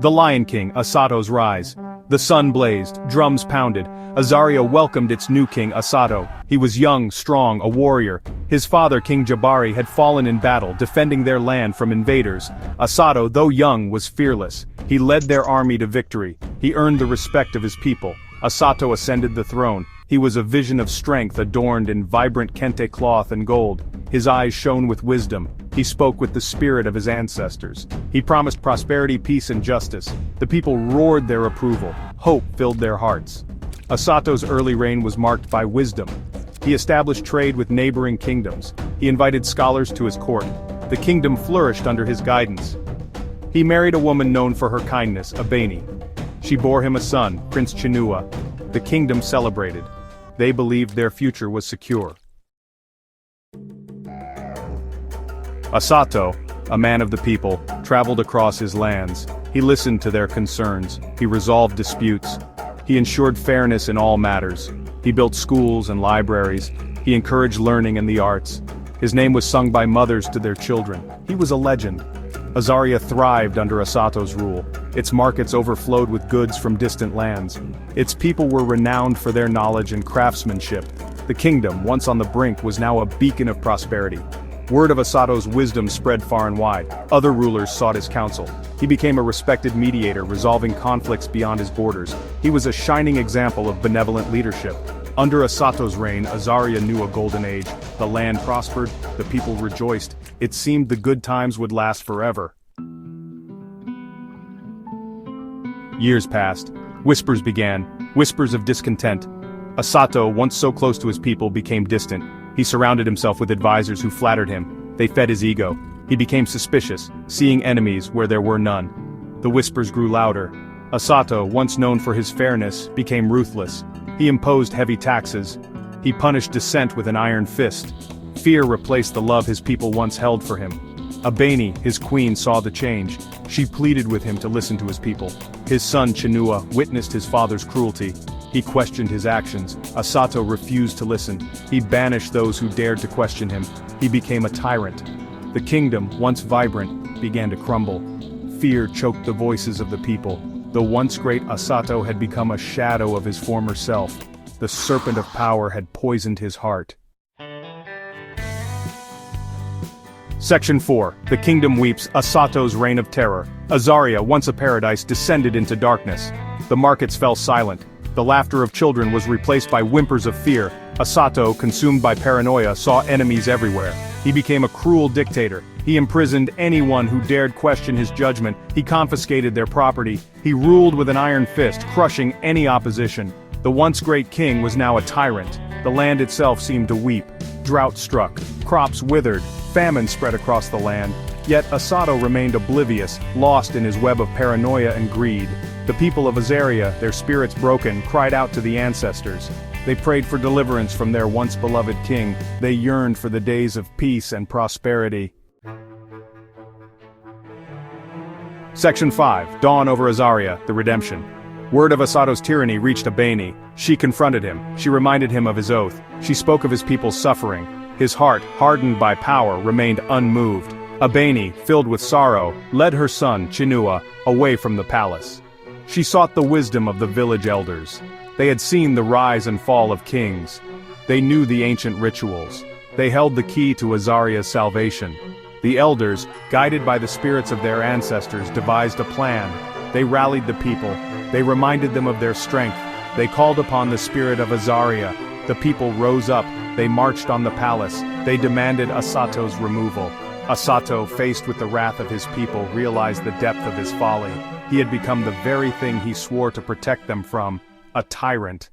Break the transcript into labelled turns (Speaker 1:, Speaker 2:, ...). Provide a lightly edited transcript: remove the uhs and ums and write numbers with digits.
Speaker 1: The Lion King, Asato's rise. The sun blazed, drums pounded. Azaria welcomed its new king, Asato. He was young, strong, a warrior. His father, King Jabari, had fallen in battle, defending their land from invaders. Asato, though young, was fearless. He led their army to victory. He earned the respect of his people. Asato ascended the throne. He was a vision of strength adorned in vibrant kente cloth and gold. His eyes shone with wisdom. He spoke with the spirit of his ancestors. He promised prosperity, peace, and justice. The people roared their approval. Hope filled their hearts. Asato's early reign was marked by wisdom. He established trade with neighboring kingdoms. He invited scholars to his court. The kingdom flourished under his guidance. He married a woman known for her kindness, Abeni. She bore him a son, Prince Chinua. The kingdom celebrated. They believed their future was secure. Asato, a man of the people, traveled across his lands. He listened to their concerns. He resolved disputes. He ensured fairness in all matters. He built schools and libraries. He encouraged learning and the arts. His name was sung by mothers to their children. He was a legend. Azaria thrived under Asato's rule. Its markets overflowed with goods from distant lands. Its people were renowned for their knowledge and craftsmanship. The kingdom, once on the brink, was now a beacon of prosperity. Word of Asato's wisdom spread far and wide. Other rulers sought his counsel. He became a respected mediator, resolving conflicts beyond his borders. He was a shining example of benevolent leadership. Under Asato's reign, Azaria knew a golden age. The land prospered, the people rejoiced. It seemed the good times would last forever. Years passed. Whispers began, whispers of discontent. Asato, once so close to his people, became distant. He surrounded himself with advisors who flattered him. They fed his ego. He became suspicious, seeing enemies where there were none. The whispers grew louder. Asato, once known for his fairness, became ruthless. He imposed heavy taxes. He punished dissent with an iron fist. Fear replaced the love his people once held for him. Abeni, his queen, saw the change. She pleaded with him to listen to his people. His son Chinua witnessed his father's cruelty. He questioned his actions. Asato refused to listen. He banished those who dared to question him. He became a tyrant. The kingdom, once vibrant, began to crumble. Fear choked the voices of the people. The once great Asato had become a shadow of his former self. The serpent of power had poisoned his heart. Section 4. The Kingdom Weeps, Asato's Reign of Terror. Azaria, once a paradise, descended into darkness. The markets fell silent. The laughter of children was replaced by whimpers of fear. Asato, consumed by paranoia, saw enemies everywhere. He became a cruel dictator. He imprisoned anyone who dared question his judgment. He confiscated their property. He ruled with an iron fist, crushing any opposition. The once great king was now a tyrant. The land itself seemed to weep. Drought struck. Crops withered. Famine spread across the land. Yet Asato remained oblivious, lost in his web of paranoia and greed. The people of Azaria, their spirits broken, cried out to the ancestors. They prayed for deliverance from their once beloved king. They yearned for the days of peace and prosperity. Section 5. Dawn over Azaria, the Redemption. Word of Asato's tyranny reached Abeni. She confronted him. She reminded him of his oath. She spoke of his people's suffering. His heart, hardened by power, remained unmoved. Abeni, filled with sorrow, led her son, Chinua, away from the palace. She sought the wisdom of the village elders. They had seen the rise and fall of kings. They knew the ancient rituals. They held the key to Azaria's salvation. The elders, guided by the spirits of their ancestors, devised a plan. They rallied the people. They reminded them of their strength. They called upon the spirit of Azaria. The people rose up. They marched on the palace. They demanded Asato's removal. Asato, faced with the wrath of his people, realized the depth of his folly. He had become the very thing he swore to protect them from, a tyrant.